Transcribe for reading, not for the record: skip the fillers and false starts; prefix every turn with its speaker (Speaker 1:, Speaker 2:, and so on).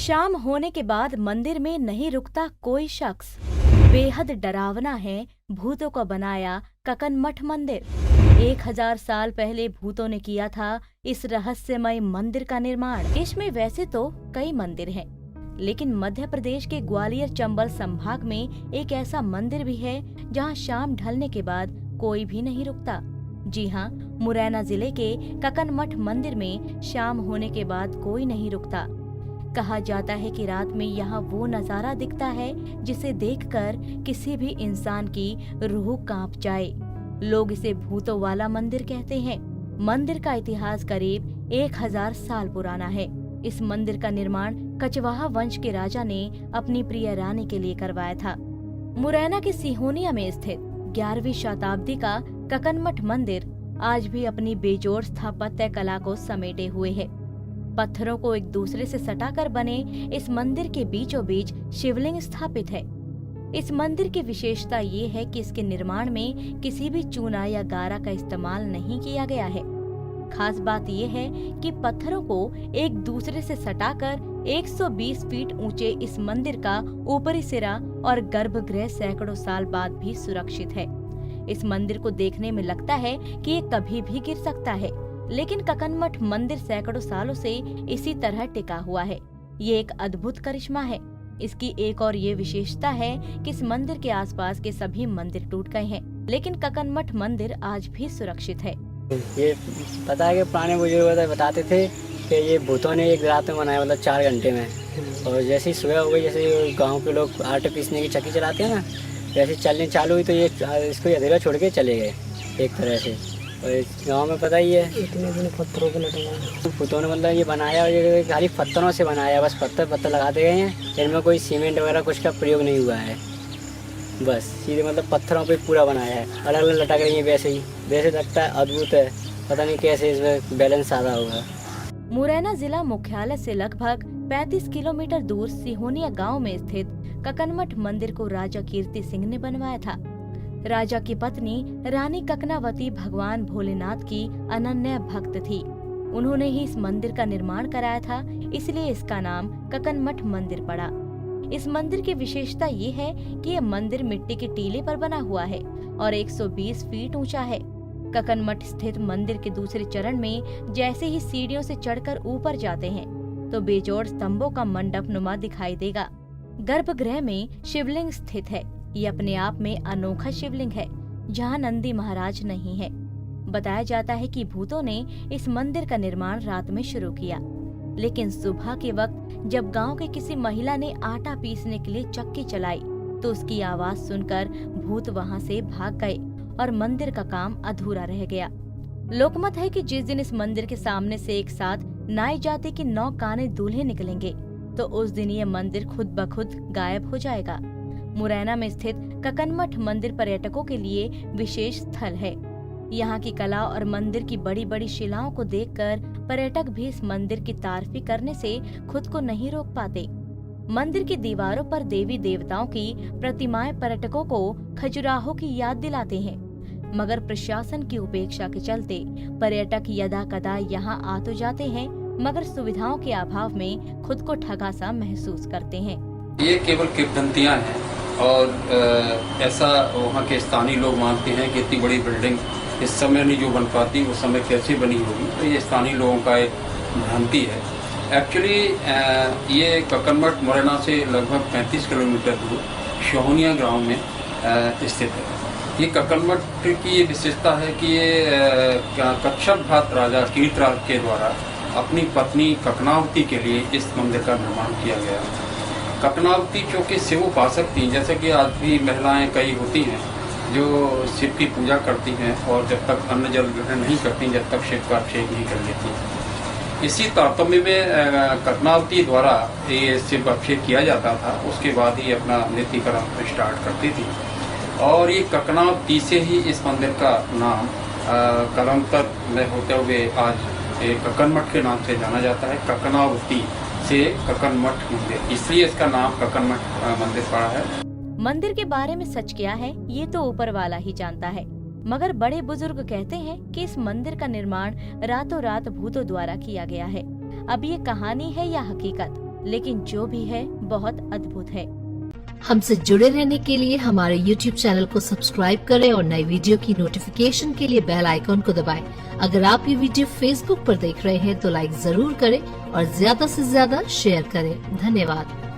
Speaker 1: शाम होने के बाद मंदिर में नहीं रुकता कोई शख्स। बेहद डरावना है भूतों का बनाया ककनमठ मंदिर। 1000 साल पहले भूतों ने किया था इस रहस्यमय मंदिर का निर्माण। देश में वैसे तो कई मंदिर हैं, लेकिन मध्य प्रदेश के ग्वालियर चंबल संभाग में एक ऐसा मंदिर भी है जहां शाम ढलने के बाद कोई भी नहीं रुकता। जी हां, मुरैना जिले के ककनमठ मंदिर में शाम होने के बाद कोई नहीं रुकता। कहा जाता है कि रात में यहाँ वो नजारा दिखता है जिसे देखकर किसी भी इंसान की रूह कांप जाए। लोग इसे भूतों वाला मंदिर कहते हैं। मंदिर का इतिहास करीब 1000 साल पुराना है। इस मंदिर का निर्माण कछवाहा वंश के राजा ने अपनी प्रिय रानी के लिए करवाया था। मुरैना के सिहोनिया में स्थित 11वीं शताब्दी का ककनमठ मंदिर आज भी अपनी बेजोड़ स्थापत्य कला को समेटे हुए है। पत्थरों को एक दूसरे से सटाकर बने इस मंदिर के बीचों बीच शिवलिंग स्थापित है। इस मंदिर की विशेषता ये है कि इसके निर्माण में किसी भी चूना या गारा का इस्तेमाल नहीं किया गया है। खास बात यह है कि पत्थरों को एक दूसरे से सटाकर 120 फीट ऊंचे इस मंदिर का ऊपरी सिरा और गर्भगृह सैकड़ों साल बाद भी सुरक्षित है। इस मंदिर को देखने में लगता है कि ये कभी भी गिर सकता है, लेकिन ककनमठ मंदिर सैकड़ों सालों से इसी तरह टिका हुआ है। ये एक अद्भुत करिश्मा है। इसकी एक और ये विशेषता है कि इस मंदिर के आसपास के सभी मंदिर टूट गए हैं, लेकिन ककनमठ मंदिर आज भी सुरक्षित है।
Speaker 2: ये पता है कि पुराने बुजुर्ग बताते थे कि ये भूतों ने एक रात में बनाया, मतलब 4 घंटे में। और जैसे ही सुबह हो गई, जैसे गांव के लोग आटे पीसने की चक्की चलाते हैं ना, जैसे चलनी चालू हुई तो ये इसको अंधेरा छोड़ के चले गए एक तरह से। और गांव में पता ही है इतने दिन पत्थरों को भूतों ने मतलब ये बनाया, ये खाली पत्थरों से बनाया, बस पत्थर लगाते गए हैं। इनमें कोई सीमेंट वगैरह कुछ का प्रयोग नहीं हुआ है, बस सीधे मतलब पत्थरों पे पूरा बनाया है। अलग अलग लटक रही है, वैसे लगता है अद्भुत है। पता नहीं कैसे इसमें बैलेंस आधा होगा।
Speaker 1: मुरैना जिला मुख्यालय से लगभग 35 किलोमीटर दूर सिहोनिया गांव में स्थित ककनमठ मंदिर को राजा कीर्ति सिंह ने बनवाया था। राजा की पत्नी रानी ककनावती भगवान भोलेनाथ की अनन्य भक्त थी। उन्होंने ही इस मंदिर का निर्माण कराया था, इसलिए इसका नाम ककनमठ मंदिर पड़ा। इस मंदिर की विशेषता ये है कि यह मंदिर मिट्टी के टीले पर बना हुआ है और 120 फीट ऊंचा है। ककनमठ स्थित मंदिर के दूसरे चरण में जैसे ही सीढ़ियों से चढ़कर ऊपर जाते हैं तो बेजोड़ स्तंभों का मंडप नुमा दिखाई देगा। गर्भगृह में शिवलिंग स्थित है। ये अपने आप में अनोखा शिवलिंग है, जहाँ नंदी महाराज नहीं है। बताया जाता है कि भूतों ने इस मंदिर का निर्माण रात में शुरू किया, लेकिन सुबह के वक्त जब गांव के किसी महिला ने आटा पीसने के लिए चक्की चलाई तो उसकी आवाज सुनकर भूत वहां से भाग गए और मंदिर का काम अधूरा रह गया। लोकमत है कि जिस दिन इस मंदिर के सामने से एक साथ नाई जाति के 9 काने दूल्हे निकलेंगे तो उस दिन ये मंदिर खुद ब खुद गायब हो जाएगा। मुरैना में स्थित ककनमठ मंदिर पर्यटकों के लिए विशेष स्थल है। यहाँ की कला और मंदिर की बड़ी बड़ी शिलाओं को देखकर पर्यटक भी इस मंदिर की तारीफ करने से खुद को नहीं रोक पाते। मंदिर की दीवारों पर देवी देवताओं की प्रतिमाएं पर्यटकों को खजुराहो की याद दिलाते हैं, मगर प्रशासन की उपेक्षा के चलते पर्यटक यदा कदा यहाँ आ तो जाते हैं, मगर सुविधाओं के अभाव में खुद को ठगा सा महसूस करते हैं।
Speaker 3: ये केवल किंवदंतियां हैं और ऐसा वहाँ के स्थानीय लोग मानते हैं कि इतनी बड़ी बिल्डिंग इस समय नहीं जो बन पाती, उस समय कैसे बनी होगी। तो ये स्थानीय लोगों का एक भ्रांति है। एक्चुअली ये ककनमठ मुरैना से लगभग 35 किलोमीटर दूर सिहोनिया गांव में स्थित है। ये ककनमठ की ये विशेषता है कि ये कच्छप घात राजा कीर्तराज के द्वारा अपनी पत्नी ककनावती के लिए इस मंदिर का निर्माण किया गया। ककनावती चूँकि शिव उपासक थी, जैसे कि आज भी महिलाएं कई होती हैं जो शिव की पूजा करती हैं और जब तक अन्न जल ग्रहण नहीं करती, जब तक शिव का अभिषेक नहीं कर लेती। इसी तारतम्य में ककनावती द्वारा ये शिव अभिषेक किया जाता था, उसके बाद ही अपना नित्यक्रम स्टार्ट करती थी। और ये ककनावती से ही इस मंदिर का नाम कालांतर में होते हुए आज ककनमठ के नाम से जाना जाता है। ककनावती से ककनमठ मंदिर, इसलिए इसका नाम ककनमठ मंदिर पड़ा है।
Speaker 1: मंदिर के बारे में सच क्या है ये तो ऊपर वाला ही जानता है, मगर बड़े बुजुर्ग कहते हैं कि इस मंदिर का निर्माण रातों रात भूतों द्वारा किया गया है। अब ये कहानी है या हकीकत, लेकिन जो भी है बहुत अद्भुत है।
Speaker 4: हमसे जुड़े रहने के लिए हमारे YouTube चैनल को सब्सक्राइब करें और नई वीडियो की नोटिफिकेशन के लिए बेल आइकॉन को दबाएं। अगर आप ये वीडियो Facebook पर देख रहे हैं तो लाइक जरूर करें और ज्यादा से ज्यादा शेयर करें। धन्यवाद।